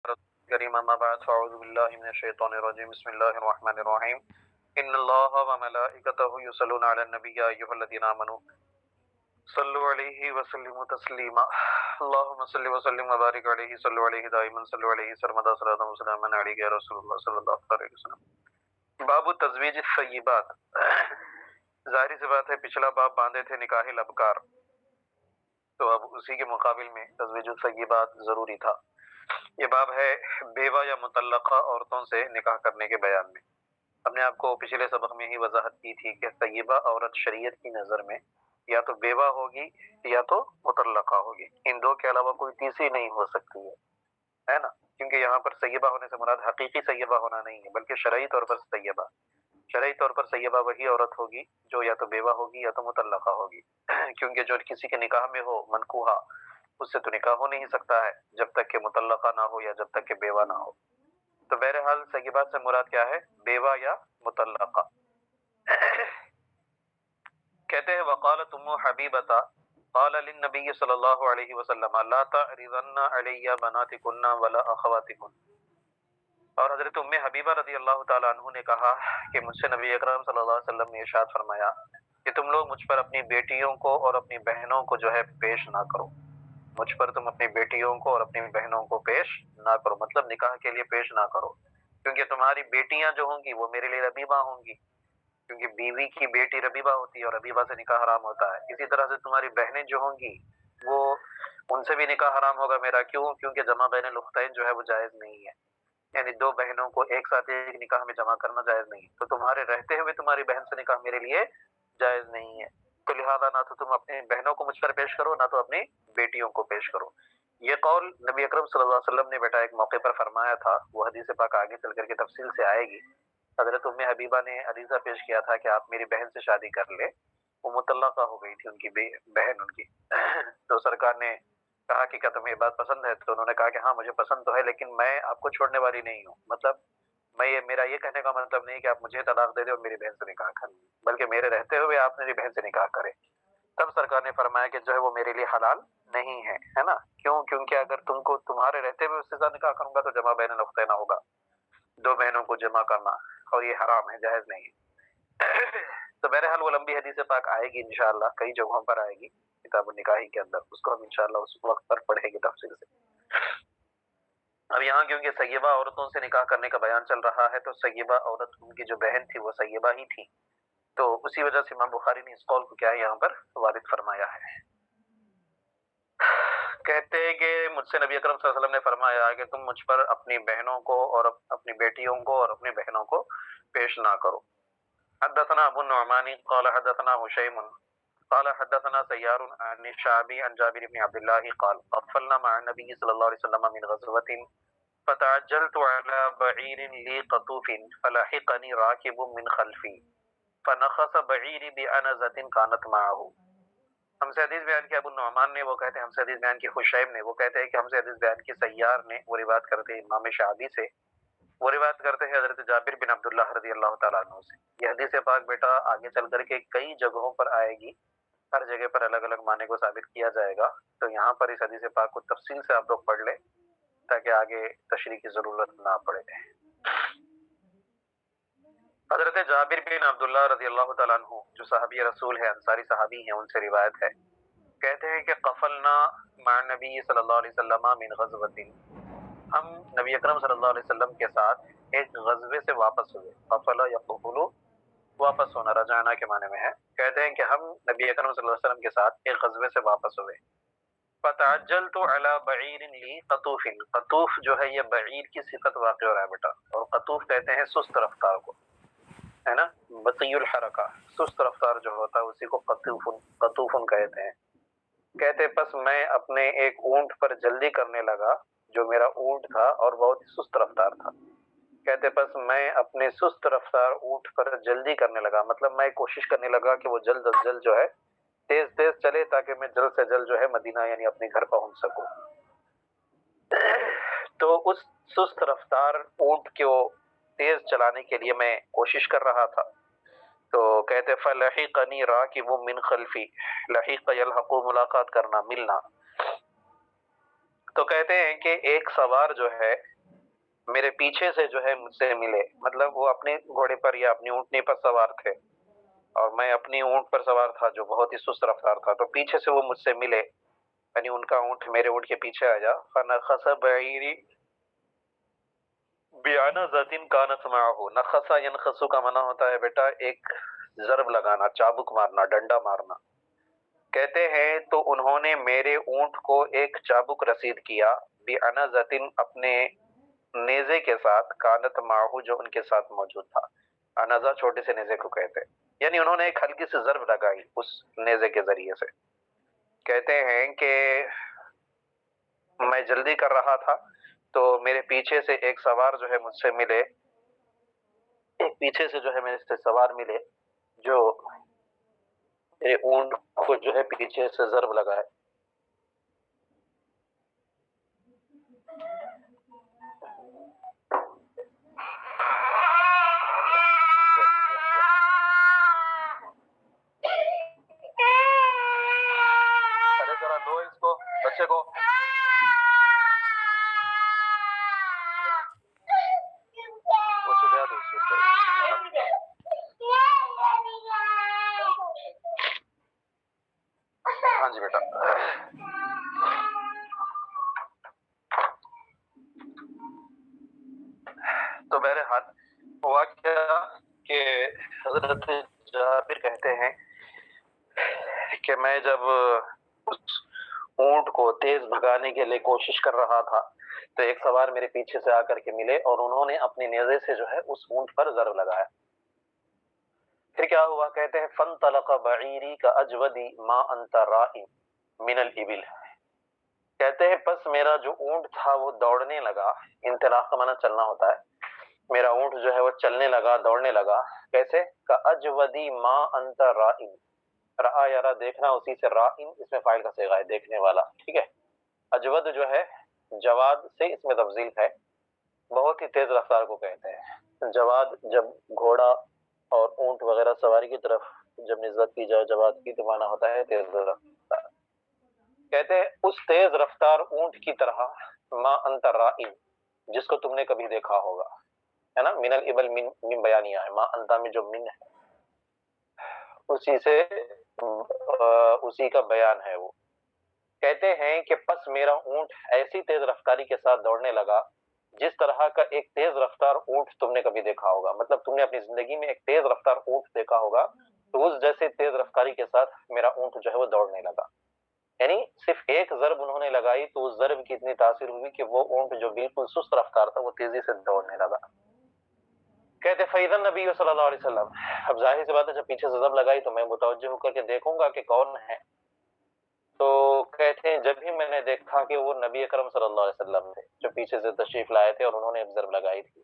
کریم اما بعد فاعوذ باللہ من الشیطان الرجیم بسم اللہ الرحمن الرحیم ان اللہ وملائکتہ یصلون علی النبی یا ایھا الذین آمنوا صلوا علیہ وسلموا تسلیما اللہم صل وسلم وبارک علیہ صلوا علیہ دائما صلوا علیہ سرمدا صلاۃ وسلاما علیہ یا رسول اللہ صلی اللہ علیہ وسلم۔ باب تزویج الثیبات، ظاہری سی بات ہے پچھلا باب باندھے تھے نکاح الابکار، تو اب اسی کے مقابل میں تزویج الثیبات ضروری تھا۔ یہ باب ہے بیوہ یا مطلقہ عورتوں سے نکاح کرنے کے بیان میں۔ ہم نے آپ کو پچھلے سبق میں ہی وضاحت کی تھی کہ طیبہ عورت شریعت کی نظر میں یا تو بیوہ ہوگی یا تو مطلقہ ہوگی، ان دو کے علاوہ کوئی تیسری نہیں ہو سکتی ہے نا، کیونکہ یہاں پر طیبہ ہونے سے مراد حقیقی طیبہ ہونا نہیں ہے بلکہ شرعی طور پر طیبہ۔ شرعی طور پر طیبہ وہی عورت ہوگی جو یا تو بیوہ ہوگی یا تو مطلقہ ہوگی، کیونکہ جو کسی کے نکاح میں ہو منکوحہ، اس سے تو نکاح ہو نہیں سکتا ہے جب تک کہ مطلقہ نہ ہو یا جب تک کہ بیوہ نہ ہو۔ تو بہرحال طیبات سے مراد کیا ہے؟ بیوہ یا مطلقہ۔ کہتے ہیں وقالت ام حبیبۃ قال للنبی صلی اللہ علیہ وسلم لا تعرضن علی بناتکن ولا اخواتکن، اور حضرت ام حبیبہ رضی اللہ تعالیٰ عنہ نے کہا کہ مجھ سے نبی اکرم صلی اللہ علیہ وسلم نے ارشاد فرمایا کہ تم لوگ مجھ پر اپنی بیٹیوں کو اور اپنی بہنوں کو جو ہے پیش نہ کرو، مجھ پر تم اپنی بیٹیوں کو اور اپنی بہنوں کو پیش نہ کرو، مطلب نکاح کے لیے پیش نہ کرو، کیونکہ تمہاری بیٹیاں جو ہوں گی وہ میرے لیے ربیبہ ہوں گی، کیونکہ بیوی کی بیٹی ربیبہ ہوتی ہے اور ربیبہ سے نکاح حرام ہوتا ہے۔ اسی طرح سے تمہاری بہنیں جو ہوں گی وہ ان سے بھی نکاح حرام ہوگا میرا، کیوں؟ کیونکہ جمع بین الاختین جو ہے وہ جائز نہیں ہے، یعنی دو بہنوں کو ایک ساتھ ایک نکاح میں جمع کرنا جائز نہیں، تو تمہارے رہتے ہوئے تمہاری بہن سے نکاح میرے لیے جائز نہیں ہے، تو لہذا نہ تو تم اپنی بہنوں کو مجھ پر پیش کرو نہ تو اپنی بیٹیوں کو پیش کرو۔ یہ قول نبی اکرم صلی اللہ علیہ وسلم نے بیٹا ایک موقع پر فرمایا تھا، وہ حدیث پاک آگے چل کر کے تفصیل سے آئے گی۔ حضرت ام حبیبہ نے عریضہ پیش کیا تھا کہ آپ میری بہن سے شادی کر لے، وہ مطلقہ ہو گئی تھی ان کی بہن ان کی تو سرکار نے کہا کہ کیا تمہیں یہ بات پسند ہے؟ تو انہوں نے کہا کہ ہاں مجھے پسند تو ہے، لیکن میں آپ کو چھوڑنے والی نہیں ہوں، مطلب میرا یہ کہنے کا مطلب نہیں کہ آپ مجھے طلاق دے دیں اور میری بہن سے نکاح کریں، بلکہ میرے رہتے ہوئے آپ میری بہن سے نکاح کریں۔ تب سرکار نے فرمایا کہ جو ہے وہ میرے لیے حلال نہیں ہے نا، کیوں؟ کیونکہ اگر تم کو تمہارے رہتے ہوئے اس کے ساتھ نکاح کروں گا تو جمع بین الاختین ہوگا، دو بہنوں کو جمع کرنا، اور یہ حرام ہے، جائز نہیں ہے۔ تو بہرحال وہ لمبی حدیث پاک آئے گی انشاءاللہ، کئی جگہوں پر آئے گی کتاب النکاح کے اندر، اس کو ہم انشاءاللہ اس وقت پر پڑھیں گے تفصیل سے۔ اب یہاں کیونکہ سیبہ عورتوں سے نکاح کرنے کا بیان چل رہا ہے تو سیبہ عورت ان کی جو بہن تھی وہ سیبہ ہی تھی، تو اسی وجہ سے امام بخاری نے اس قول کو کیا ہے یہاں پر وارد فرمایا ہے۔ کہتے ہیں کہ مجھ سے نبی اکرم صلی اللہ علیہ وسلم نے فرمایا کہ تم مجھ پر اپنی بہنوں کو اور اپنی بیٹیوں کو اور اپنی بہنوں کو پیش نہ کرو۔ حدثنا ابو النعمان قال حدثنا هشيم قال حدثنا سيار عن الشعبي عن جابر بن عبد الله قال قفلنا مع النبي صلى الله عليه وسلم من غزوة فتعجلت على بعير لي قطوف فلحقني راكب من خلفي فنخس بعيري بأنزة كانت معه۔ ہم سے حدیث بیان کی ابو النعمان نے، وہ کہتے ہیں ہم سے حدیث بیان کی خشیب نے، وہ کہتے ہیں کہ ہم سے حدیث بیان کی سیار نے، وہ روایت کرتے ہیں امام شعبی سے، وہ روایت کرتے ہیں حضرت جابر بن عبداللہ رضی اللہ تعالیٰ عنہ سے۔ یہ حدیث پاک بیٹا آگے چل کر کے کئی جگہوں پر آئے گی، ہر جگہ پر الگ الگ معنی کو ثابت کیا جائے گا، تو یہاں پر اس حدیث پاک کو تفصیل سے آپ لوگ پڑھ لیں تاکہ آگے تشریح کی ضرورت نہ پڑے۔ حضرت جابر بن عبداللہ رضی اللہ تعالیٰ عنہ جو صحابی رسول ہے، انصاری صحابی ہیں، ان سے روایت ہے، کہتے ہیں کہ قفلنا مع نبی صلی اللہ علیہ وسلم من غزوۃ، ہم نبی اکرم صلی اللہ علیہ وسلم کے ساتھ ایک غزوے سے واپس ہوئے۔ قفل یقفل واپس ہونا، رجعنا کے معنی میں ہے۔ کہتے ہیں کہ ہم نبی اکرم صلی اللہ علیہ وسلم کے ساتھ ایک غزوے سے واپس ہوئے۔ فتعجلت علی بعیر لی قطوف، قطوف جو ہے یہ بعیر کی صفت واقع ہو رہا ہے بیٹا، اور قطوف کہتے ہیں سست رفتار کو، ہے نا، بطیء الحرکہ، سست رفتار جو ہوتا ہے اسی کو قطوف کہتے ہیں۔ کہتے پس میں اپنے ایک اونٹ پر جلدی کرنے لگا، جو میرا اونٹ تھا اور بہت سست رفتار تھا۔ کہتے پس میں اپنے سست رفتار اونٹ پر جلدی کرنے لگا، مطلب میں کوشش کرنے لگا کہ وہ جلد از جلد جو ہے تیز تیز چلے تاکہ میں جلد سے جلد جو ہے مدینہ یعنی اپنے گھر پہنچ سکوں۔ تو اس سست رفتار اونٹ کو تیز چلانے کے لیے میں کوشش کر رہا تھا، تو کہتے فلحقنی راکب من خلفی، لحق یلحق ملاقات کرنا، ملنا، تو کہتے ہیں کہ ایک سوار جو ہے میرے پیچھے سے جو ہے مجھ سے ملے، مطلب وہ اپنے گھوڑے پر یا اپنی اونٹنی پر سوار تھے اور میں اپنی اونٹ پر سوار تھا جو بہت ہی سست رفتار تھا، تو پیچھے سے وہ مجھ سے ملے، یعنی ان کا اونٹ میرے اونٹ کے پیچھے آیا، فنخس بعیری بعنزۃ کانت معہ، نخسا ینخسو کا معنی ہوتا ہے بیٹا ایک ضرب لگانا، چابک مارنا، ڈنڈا مارنا۔ کہتے ہیں تو انہوں نے میرے اونٹ کو ایک چابک رسید کیا، بعنزۃ اپنے نیزے کے ساتھ، کانت معہ جو ان کے ساتھ موجود تھا۔ انزہ چھوٹے سے نیزے کو کہتے ہیں، یعنی انہوں نے ایک ہلکی سی ضرب لگائی اس نیزے کے ذریعے سے۔ کہتے ہیں کہ میں جلدی کر رہا تھا تو میرے پیچھے سے ایک سوار جو ہے مجھ سے ملے، ایک پیچھے سے جو ہے میرے سے سوار ملے جو میرے اونٹ کو جو ہے پیچھے سے ضرب لگائے۔ ارے ذرا لو اس کو، بچے کو۔ وہ چلے دو اس کو۔ ہاں جی بیٹا۔ تو بہرحال ہوا کیا کہ حضرت جابر کہتے ہیں کہ میں جب اس اونٹ کو تیز بھگانے کے لیے کوشش کر رہا تھا تو ایک سوار میرے پیچھے سے آ کر کے ملے اور انہوں نے اپنے نیزے سے جو ہے اس اونٹ پر ضرب لگایا۔ پھر کیا ہوا؟ کہتے ہیں فانطلق بعیری کاجودی ما انت رائی من الابل، کہتے ہیں پس میرا جو اونٹ تھا وہ دوڑنے لگا، انطلاق کا معنی چلنا ہوتا ہے، میرا اونٹ جو ہے وہ چلنے لگا، دوڑنے لگا، کیسے؟ کاجودی ما انت رائی، رآ یرا دیکھنا، اسی سے رائن اس میں فاعل کا صیغہ ہے، دیکھنے والا، ٹھیک ہے۔ اجود جو ہے جواد سے اس میں تفضیل ہے، بہت ہی تیز رفتار کو کہتے ہیں۔ جواد جب گھوڑا اور اونٹ وغیرہ سواری کی طرف جب نسبت کی جائے جواد کی تو معنی ہوتا ہے تیز رفتار۔ کہتے ہیں اس تیز رفتار اونٹ کی طرح ما انت رائن، جس کو تم نے کبھی دیکھا ہوگا، ہے نا، من الابل، من بیانیہ ہے، ما انت میں جو من ہے اسی سے اسی کا بیان ہے وہ۔ کہتے ہیں کہ پس میرا اونٹ ایسی تیز رفتاری کے ساتھ دوڑنے لگا جس طرح کا ایک تیز رفتار اونٹ تم نے کبھی دیکھا ہوگا، مطلب تم نے اپنی زندگی میں ایک تیز رفتار اونٹ دیکھا ہوگا تو اس جیسے تیز رفتاری کے ساتھ میرا اونٹ جو ہے وہ دوڑنے لگا، یعنی صرف ایک ضرب انہوں نے لگائی تو اس ضرب کی اتنی تاثیر ہوئی کہ وہ اونٹ جو بالکل سست رفتار تھا وہ تیزی سے دوڑنے لگا۔ کہتے فیض نبی صلی اللہ علیہ وسلم، اب ظاہر سی بات ہے جب پیچھے سے ضرب لگائی تو میں متوجہ ہو کر کے دیکھوں گا کہ کون ہے، تو کہتے ہیں جب ہی میں نے دیکھا کہ وہ نبی اکرم صلی اللہ علیہ وسلم تھے جو پیچھے سے تشریف لائے تھے اور انہوں نے ضرب لگائی تھی۔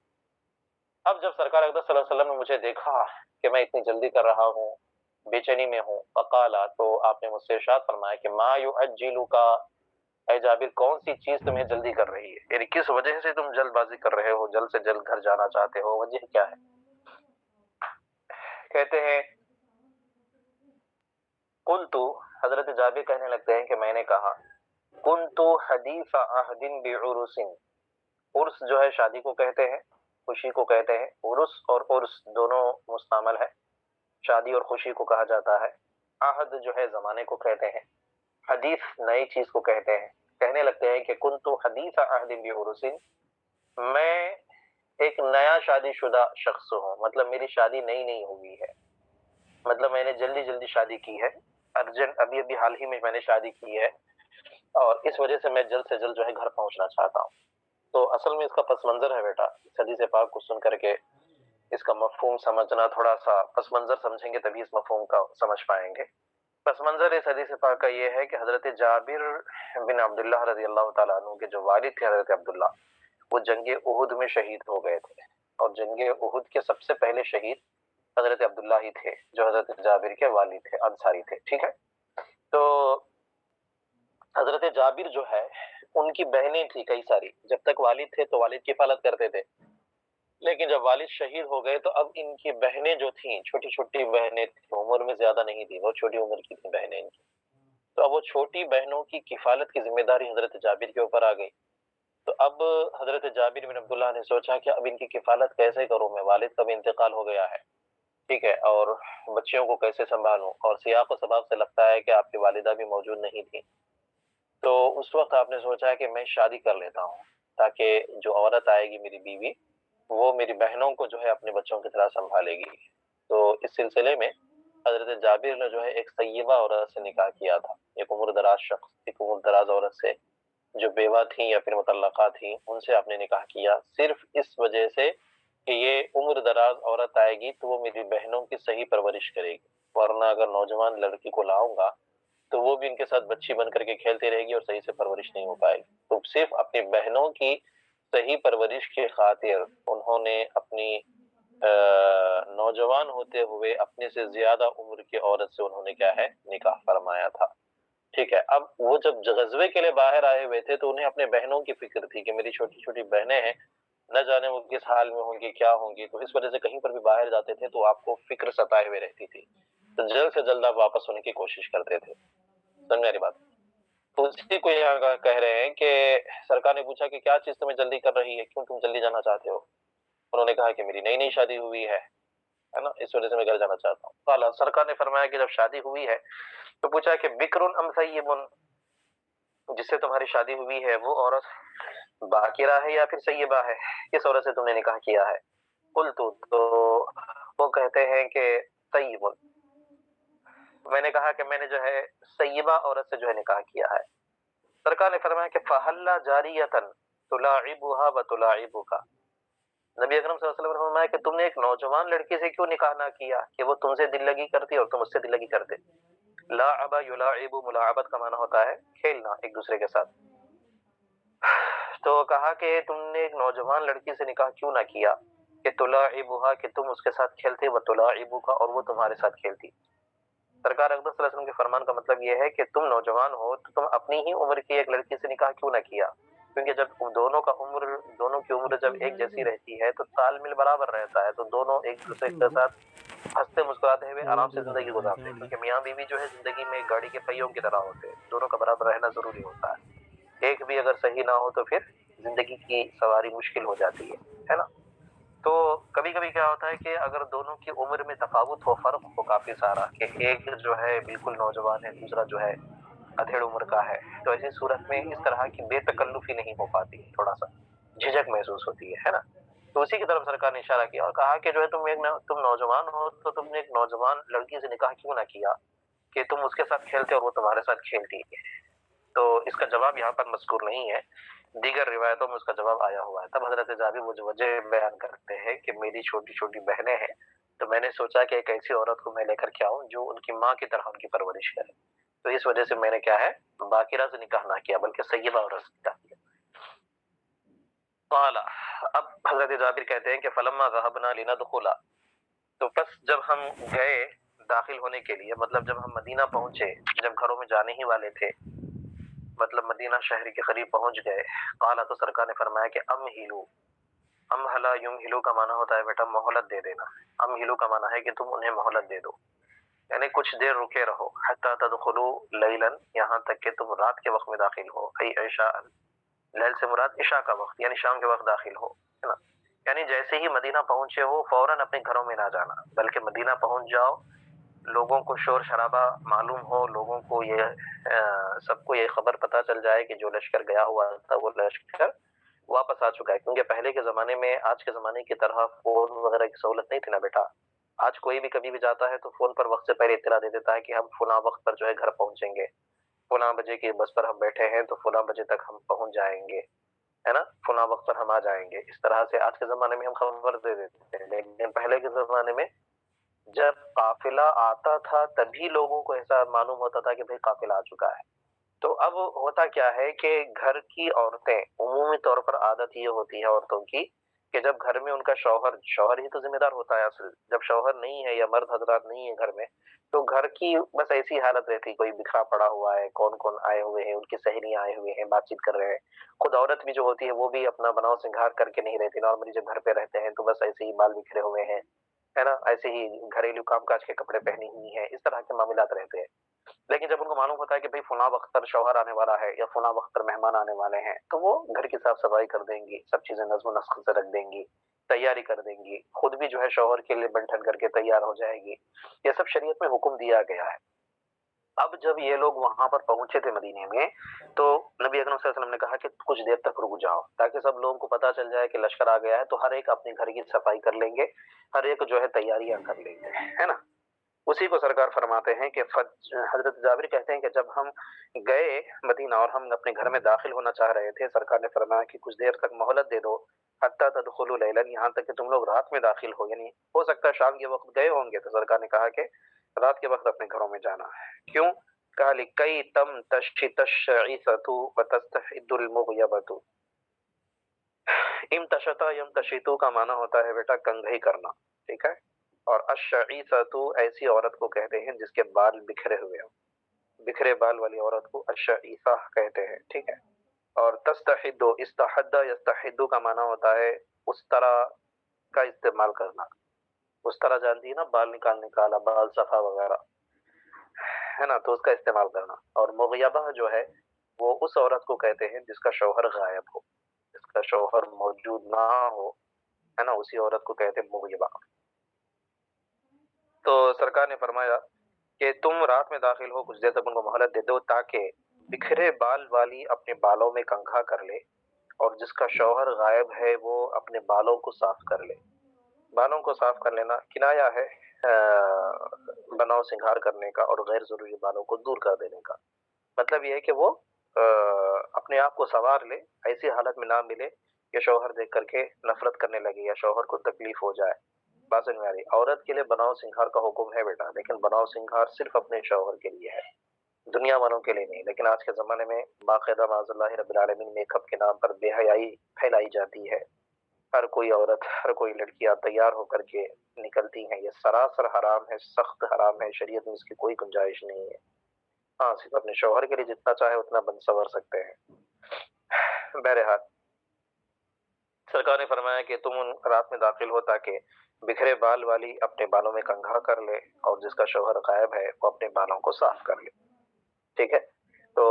اب جب سرکار اقدس صلی اللہ علیہ وسلم نے مجھے دیکھا کہ میں اتنی جلدی کر رہا ہوں، بے چینی میں ہوں، فقالا، تو آپ نے مجھ سے ارشاد فرمایا کہ ما یعجلک، اے جابر کون سی چیز تمہیں جلدی کر رہی ہے، یعنی کس وجہ سے تم جلد بازی کر رہے ہو، جلد سے جلد گھر جانا چاہتے ہو، وجہ کیا ہے؟ کہتے ہیں قلت، حضرت جابر کہنے لگتے ہیں کہ میں نے کہا، کنت حدیث عہد بعرس، عرس جو ہے شادی کو کہتے ہیں، خوشی کو کہتے ہیں، عرس اور عرس دونوں مستعمل ہے، شادی اور خوشی کو کہا جاتا ہے، عہد جو ہے زمانے کو کہتے ہیں، حدیث نئی چیز کو کہتے ہیں۔ کہنے لگتے ہیں کہ کنت حدیث عہد بعرس، میں ایک نیا شادی شدہ شخص ہوں، مطلب میری شادی نئی نہیں ہوئی ہے، مطلب میں نے جلدی جلدی شادی کی ہے، ارجنٹ، ابھی ابھی حال ہی میں نے شادی کی ہے اور اس وجہ سے میں جلد سے جلد جو ہے گھر پہنچنا چاہتا ہوں۔ تو اصل میں اس کا پس منظر ہے بیٹا، اس حدیث پاک کو سن کر کے اس کا مفہوم سمجھنا، تھوڑا سا پس منظر سمجھیں گے تبھی اس مفہوم کا سمجھ پائیں گے۔ پس منظر اس حدیث پاک کا یہ ہے کہ حضرت جابر بن عبداللہ رضی اللہ تعالیٰ عنہ کے جو والد تھے حضرت عبداللہ، وہ جنگ احد میں شہید ہو گئے تھے، اور جنگ احد کے سب سے پہلے شہید حضرت عبداللہ ہی تھے جو حضرت جابر کے والد تھے، انصاری تھے، ٹھیک ہے۔ تو حضرت جابر جو ہے ان کی بہنیں تھی کئی ساری، جب تک والد تھے تو والد کی حفاظت کرتے تھے، لیکن جب والد شہید ہو گئے تو اب ان کی بہنیں جو تھیں، چھوٹی چھوٹی بہنیں تھیں، عمر میں زیادہ نہیں تھیں، بہت چھوٹی عمر کی تھیں بہنیں ان کی، تو اب وہ چھوٹی بہنوں کی کفالت کی ذمہ داری حضرت جابر کے اوپر آ گئی. تو اب حضرت جابر بن عبداللہ نے سوچا کہ اب ان کی کفالت کیسے کروں میں، والد کا بھی انتقال ہو گیا ہے، ٹھیک ہے، اور بچیوں کو کیسے سنبھالوں، اور سیاق و سباق سے لگتا ہے کہ آپ کی والدہ بھی موجود نہیں تھی. تو اس وقت آپ نے سوچا کہ میں شادی کر لیتا ہوں تاکہ جو عورت آئے گی میری بیوی، وہ میری بہنوں کو جو ہے اپنے بچوں کی طرح سنبھالے گی. تو اس سلسلے میں حضرت جابر نے جو ہے ایک طیبہ عورت سے نکاح کیا تھا، ایک عمر دراز شخص، ایک عمر دراز عورت سے جو بیوہ تھیں یا پھر مطلقہ تھیں، ان سے آپ نے نکاح کیا، صرف اس وجہ سے کہ یہ عمر دراز عورت آئے گی تو وہ میری بہنوں کی صحیح پرورش کرے گی، ورنہ اگر نوجوان لڑکی کو لاؤں گا تو وہ بھی ان کے ساتھ بچی بن کر کے کھیلتی رہے گی اور صحیح سے پرورش نہیں ہو پائے گی. تو صرف اپنی بہنوں کی صحیح پرورش کی خاطر انہوں نے اپنی نوجوان ہوتے ہوئے اپنے سے زیادہ عمر کی عورت سے انہوں نے کیا ہے نکاح فرمایا تھا. ٹھیک ہے، اب وہ جب غزوے کے لیے باہر آئے ہوئے تھے تو انہیں اپنے بہنوں کی فکر تھی کہ میری چھوٹی چھوٹی بہنیں ہیں، نہ جانے وہ کس حال میں ہوں گی، کیا ہوں گی. تو اس وجہ سے کہیں پر بھی باہر جاتے تھے تو آپ کو فکر ستائے ہوئے رہتی تھی، تو جلد سے جلد آپ واپس ہونے کی کوشش کرتے تھے. سمجھ میری بات؟ تو اسی کو یہاں کہہ رہے ہیں کہ سرکار نے پوچھا کہ کیا چیز تمہیں جلدی کر رہی ہے، کیوں تم جلدی جانا چاہتے ہو؟ انہوں نے کہا کہ میری نئی نئی شادی ہوئی ہے نا، اس وجہ سے میں گھر جانا چاہتا ہوں. قال، سرکار نے فرمایا کہ جب شادی ہوئی ہے تو پوچھا کہ بکر ام ثیب، جس سے تمہاری شادی ہوئی ہے وہ عورت باکرہ ہے یا پھر سیبہ ہے، کس عورت سے تم نے نکاح کیا ہے؟ قلت، تو وہ کہتے ہیں کہ طیب، میں نے کہا کہ میں نے جو ہے سیبہ عورت سے جو ہے نکاح کیا ہے. سرکار نے فرمایا کہ فَحَلَّ جَارِيَةً تُلَاعِبُهَا وَتُلَاعِبُكَ، نبی اکرم صلی اللہ علیہ وسلم نے فرمایا کہ تم نے ایک نوجوان لڑکی سے کیوں نکاح نہ کیا کہ وہ تم سے دل لگی کرتی اور تم اس سے دل لگی کرتے. لاعب یلاعب، ملاعبت کا معنی ہوتا ہے کھیلنا ایک دوسرے کے ساتھ. تو کہا کہ تم نے ایک نوجوان لڑکی سے نکاح کیوں نہ کیا کہ تلاعبها، کہ تم اس کے ساتھ کھیلتے، وتلاعبک، اور وہ تمہارے ساتھ کھیلتی. سرکار اقدس صلی اللہ علیہ وسلم کے فرمان کا مطلب یہ ہے کہ تم نوجوان ہو تو تم اپنی ہی عمر کی ایک لڑکی سے نکاح کیوں نہ کیا، کیونکہ جب دونوں کی عمر جب ایک جیسی رہتی ہے تو تال مل برابر رہتا ہے، تو دونوں ایک دوسرے کے ساتھ ہنستے مسکراتے ہوئے آرام سے زندگی گزارتے ہیں. کیونکہ میاں بیوی جو ہے زندگی میں ایک گاڑی کے پہیوں کی طرح ہوتے ہیں، دونوں کا برابر رہنا ضروری ہوتا ہے. ایک بھی اگر صحیح نہ ہو تو پھر زندگی کی سواری مشکل ہو جاتی ہے نا. تو کبھی کبھی کیا ہوتا ہے کہ اگر دونوں کی عمر میں تفاوت ہو، فرق ہو کافی سارا، کہ ایک جو ہے بالکل نوجوان ہے، دوسرا جو ہے ادھیڑ عمر کا ہے، تو ایسی صورت میں اس طرح کی بے تکلفی نہیں ہو پاتی، تھوڑا سا جھجک محسوس ہوتی ہے نا. تو اسی کی طرف سرکار نے اشارہ کیا اور کہا کہ جو ہے تم نوجوان ہو تو تم نے ایک نوجوان لڑکی سے نکاح کیوں نہ کیا کہ تم اس کے ساتھ کھیلتے اور وہ تمہارے ساتھ کھیلتی ہے. تو اس کا جواب یہاں پر مذکور نہیں ہے، دیگر روایتوں میں اس کا جواب آیا ہوا ہے. تب حضرت جابر وہ جو وجہ بیان کرتے ہیں کہ میری چھوٹی چھوٹی بہنیں ہیں تو میں نے سوچا کہ ایک ایسی عورت کو میں لے کر کے آؤں جو ان کی ماں کی طرح ان کی پرورش کرے، تو اس وجہ سے میں نے کیا ہے باقرہ سے نکاح نہ کیا بلکہ سیبہ عورت سے نکاح کیا. قال، اب حضرت جابر کہتے ہیں کہ فلما ذهبنا لندخل، تو پس جب ہم گئے داخل ہونے کے لیے، مطلب جب ہم مدینہ پہنچے، جب گھروں میں جانے ہی والے تھے، مطلب مدینہ شہر کے قریب پہنچ گئے. قال، تو سرکار نے فرمایا کہ امہلو، امہلا یمہلو کا معنی ہوتا ہے بیٹا مہلت دے دینا، امہلو کا معنی ہے کہ تم انہیں مہلت دے دو، یعنی کچھ دیر رکے رہو، حتی تدخلوا لیلا، یہاں تک کہ تم رات کے وقت میں داخل ہو، ای عشاء، لیل سے مراد عشاء کا وقت یعنی شام کے وقت داخل ہو، ہے نا. یعنی جیسے ہی مدینہ پہنچے ہو فوراً اپنے گھروں میں نہ جانا، بلکہ مدینہ پہنچ جاؤ، لوگوں کو شور شرابہ معلوم ہو، لوگوں کو یہ سب کو یہ خبر پتہ چل جائے کہ جو لشکر گیا ہوا تھا وہ لشکر واپس آ چکا ہے. کیونکہ پہلے کے زمانے میں آج کے زمانے کی طرح فون وغیرہ کی سہولت نہیں تھی نا بیٹا. آج کوئی بھی کبھی بھی جاتا ہے تو فون پر وقت سے پہلے اطلاع دے دیتا ہے کہ ہم فلاں وقت پر جو ہے گھر پہنچیں گے، فلاں بجے کی بس پر ہم بیٹھے ہیں تو فلاں بجے تک ہم پہنچ جائیں گے، ہے نا، فلاں وقت پر ہم آ جائیں گے. اس طرح سے آج کے زمانے میں ہم خبر دے دیتے ہیں، لیکن پہلے کے زمانے میں جب قافلہ آتا تھا تبھی لوگوں کو ایسا معلوم ہوتا تھا کہ بھئی قافلہ آ چکا ہے. تو اب ہوتا کیا ہے کہ گھر کی عورتیں عمومی طور پر عادت یہ ہوتی ہے عورتوں کی کہ جب گھر میں ان کا شوہر ہی تو ذمہ دار ہوتا ہے اصل، جب شوہر نہیں ہے یا مرد حضرات نہیں ہے گھر میں تو گھر کی بس ایسی حالت رہتی، کوئی بکھرا پڑا ہوا ہے، کون کون آئے ہوئے ہیں، ان کی سہیلیاں آئے ہوئے ہیں، بات چیت کر رہے ہیں. خود عورت بھی جو ہوتی ہے وہ بھی اپنا بناؤ سنگھار کر کے نہیں رہتی، نارملی جب گھر پہ رہتے ہیں تو بس ایسے ہی بال بکھرے ہوئے ہیں، ہے نا، ایسے ہی گھریلو کام کاج کے کپڑے پہنی ہوئی ہیں، اس طرح کے معاملات رہتے ہیں. لیکن جب ان کو معلوم ہوتا ہے کہ بھئی فلاں وقت پر شوہر آنے والا ہے یا فلاں وقت پر مہمان آنے والے ہیں، تو وہ گھر کی صاف صفائی کر دیں گی، سب چیزیں نظم و نسق سے رکھ دیں گی، تیاری کر دیں گی، خود بھی جو ہے شوہر کے لیے بن ٹھن کر کے تیار ہو جائے گی۔ یہ سب شریعت میں حکم دیا گیا ہے۔ اب جب یہ لوگ وہاں پر پہنچے تھے مدینے میں، تو نبی اکرم صلی اللہ علیہ وسلم نے کہا کہ کچھ دیر تک رک جاؤ، تاکہ سب لوگوں کو پتا چل جائے کہ لشکر آ گیا ہے، تو ہر ایک اپنے گھر کی صفائی کر لیں گے، ہر ایک جو ہے تیاریاں کر لیں گے، ہے نا۔ اسی کو سرکار فرماتے ہیں کہ حضرت جابر کہتے ہیں کہ جب ہم گئے مدینہ اور ہم اپنے گھر میں داخل ہونا چاہ رہے تھے، سرکار نے فرمایا کہ کچھ دیر تک مہلت دے دو، حتیٰ تدخلوا لیلا، یہاں تک کہ تم لوگ رات میں داخل ہو، یعنی ہو سکتا ہے شام کے وقت گئے ہوں گے، تو سرکار نے کہا کہ رات کے وقت اپنے گھروں میں جانا ہے۔ کیوں؟ کہا لکی تم تشت الشعیثۃ وتستحد المغیبۃ۔ امتشطا یمتشطو کا معنی ہوتا ہے بیٹا کنگھئی کرنا، ٹھیک ہے، اور الشعیثۃ ایسی عورت کو کہتے ہیں جس کے بال بکھرے ہوئے ہوں، بکھرے بال والی عورت کو الشعیثہ کہتے ہیں، ٹھیک ہے۔ اور تستحد، استحد یستحد کا معنی ہوتا ہے اس طرح کا استعمال کرنا، اس طرح جانتی ہے نا، بال نکالا، بال صفا وغیرہ، ہے نا، تو اس کا استعمال کرنا۔ اور مغیبہ جو ہے وہ اس عورت کو کہتے ہیں جس کا شوہر غائب ہو، جس کا شوہر موجود نہ ہو، ہے نا، اسی عورت کو کہتے ہیں مغیبہ۔ تو سرکار نے فرمایا کہ تم رات میں داخل ہو، کچھ دیر تک ان کو مہلت دے دو، تاکہ بکھرے بال والی اپنے بالوں میں کنگھا کر لے، اور جس کا شوہر غائب ہے وہ اپنے بالوں کو صاف کر لے۔ بالوں کو صاف کر لینا کنایا ہے بناؤ سنگھار کرنے کا، اور غیر ضروری بالوں کو دور کر دینے کا۔ مطلب یہ ہے کہ وہ اپنے آپ کو سنوار لے، ایسی حالت میں نہ ملے کہ شوہر دیکھ کر کے نفرت کرنے لگے یا شوہر کو تکلیف ہو جائے۔ بات سمجھ میں آ رہی؟ عورت کے لیے بناؤ سنگھار کا حکم ہے بیٹا، لیکن بناؤ سنگھار صرف اپنے شوہر کے لیے ہے، دنیا والوں کے لیے نہیں۔ لیکن آج کے زمانے میں باقاعدہ معاذ اللہ رب العالمین میک اپ کے نام پر بے حیائی پھیلائی جاتی ہے۔ ہر کوئی عورت، ہر کوئی لڑکیاں تیار ہو کر کے نکلتی ہیں، یہ سراسر حرام ہے، سخت حرام ہے، شریعت میں اس کی کوئی گنجائش نہیں ہے۔ ہاں، صرف اپنے شوہر کے لیے جتنا چاہے اتنا بن سنور سکتے ہیں۔ بہرحال سرکار نے فرمایا کہ تم رات میں داخل ہو تاکہ بکھرے بال والی اپنے بالوں میں کنگھا کر لے، اور جس کا شوہر غائب ہے وہ اپنے بالوں کو صاف کر لے، ٹھیک ہے۔ تو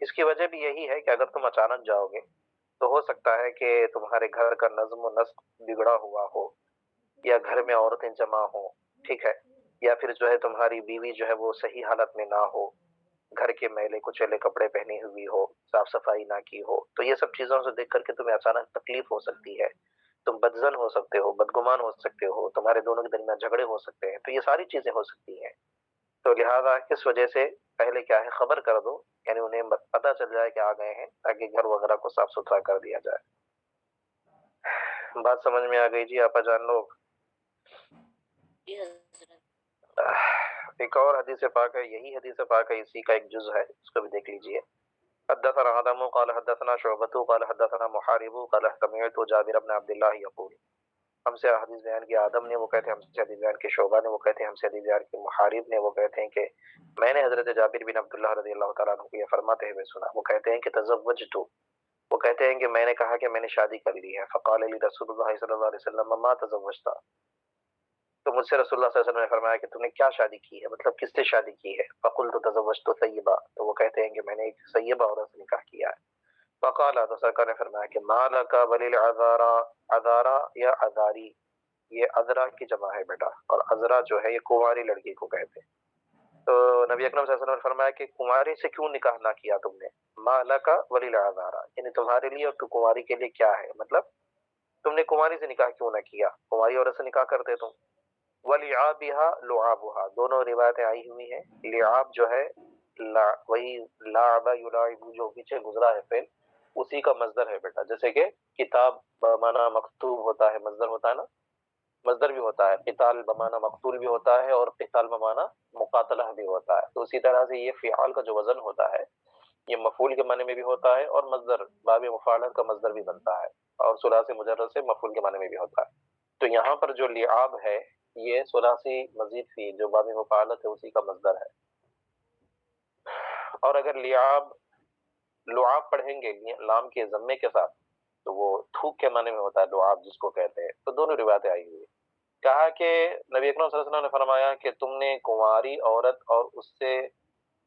اس کی وجہ بھی یہی ہے کہ اگر تم اچانک جاؤ گے تو ہو سکتا ہے کہ تمہارے گھر کا نظم و نسق بگڑا ہوا ہو، یا گھر میں عورتیں جمع ہوں، ٹھیک ہے، یا پھر جو ہے تمہاری بیوی جو ہے وہ صحیح حالت میں نہ ہو، گھر کے میلے کچیلے کپڑے پہنی ہوئی ہو، صاف صفائی نہ کی ہو، تو یہ سب چیزوں سے دیکھ کر کے تمہیں اچانک تکلیف ہو سکتی ہے، تم بدزن ہو سکتے ہو، بدگمان ہو سکتے ہو، تمہارے دونوں کے درمیان جھگڑے ہو سکتے ہیں، تو یہ ساری چیزیں ہو سکتی ہیں۔ تو لہٰذا اس وجہ سے پہلے کیا ہے، خبر کر دو، یعنی انہیں پتہ چل جائے کہ آ گئے ہیں، تاکہ گھر وغیرہ کو صاف ستھرا کر دیا جائے۔ بات سمجھ میں آ گئی جی آپا جان لوگ؟ ایک اور حدیث پاک ہے، یہی حدیث پاک ہے، اسی کا ایک جز ہے، اس کو بھی دیکھ لیجئے۔ حدثنا آدم قال حدثنا شعبة قال حدثنا محارب قال سمعت جابر بن عبد الله يقول، ہم سے حدیث بیان کیا آدم نے، وہ کہتے ہیں ہم سے حدیث بیان کی شعبہ نے، وہ کہتے ہیں ہم سے حدیث بیان کی محارب نے، وہ کہتے ہیں کہ میں نے حضرت جابر بن عبداللہ رضی اللہ تعالیٰ عنہ کو یہ فرماتے ہوئے سنا، وہ کہتے ہیں کہ تزوجت، وہ کہتے ہیں کہ میں نے کہا کہ میں نے شادی کر لی ہے، فقال لی رسول اللہ صلی اللہ علیہ وسلم ما تزوجتا، تو مجھ سے رسول اللہ صلی اللہ علیہ وسلم نے فرمایا کہ تم نے کیا شادی کی ہے، مطلب کس سے شادی کی ہے؟ فقلت تزوجت طیبہ، تو وہ کہتے ہیں کہ میں نے ایک طیبہ عورت سے نکاح کیا ہے۔ فقال، تو سرکار نے فرمایا کہ ما لک وللعذارا، عذارا یا عذاری، یہ عذرا کی جمع ہے بیٹا، اور عذرا جو ہے یہ کنواری لڑکی کو کہتے ہیں۔ تو نبی اکرم صلی اللہ علیہ وسلم نے فرمایا کہ کنواری سے کیوں نکاح نہ کیا تم نے؟ ما لک وللعذارا، یعنی تمہارے لیے اور کنواری کے لیے کیا ہے، مطلب تم نے کنواری سے نکاح کیوں نہ کیا، کنواری عورت سے نکاح کرتے تم۔ وَلِعَابِهَا لُعَابُهَا، دونوں روایتیں آئی ہوئی ہیں۔ لعاب جو ہے وہی لاعب یلاعب جو پیچھے گزرا ہے فعل، اسی کا مصدر ہے بیٹا، جیسے کہ کتاب بمعنی مکتوب ہوتا ہے، مصدر ہوتا ہے نا، مصدر بھی ہوتا ہے، قتال بمعنی مقتول بھی ہوتا ہے، اور قتال بمعنی مقاتلہ بھی ہوتا ہے۔ تو اسی طرح سے یہ فعال کا جو وزن ہوتا ہے یہ مفعول کے معنی میں بھی ہوتا ہے، اور مصدر باب مفاعلت کا مصدر بھی بنتا ہے، اور ثلاثی مجرد سے مفعول کے معنی میں بھی ہوتا ہے۔ تو یہاں پر جو لعاب ہے یہ ثلاثی مزید فی جو باب مفاعلت ہے اسی کا مصدر ہے۔ اور اگر لعاب پڑھیں گے لام کے ضمے کے ساتھ تو وہ تھوک کے معنی میں ہوتا ہے لعاب جس کو کہتے ہیں۔ تو دونوں روایتیں آئی ہوئی ہیں۔ کہا کہ نبی اکرم صلی اللہ علیہ وسلم نے فرمایا کہ تم نے کنواری عورت اور اس سے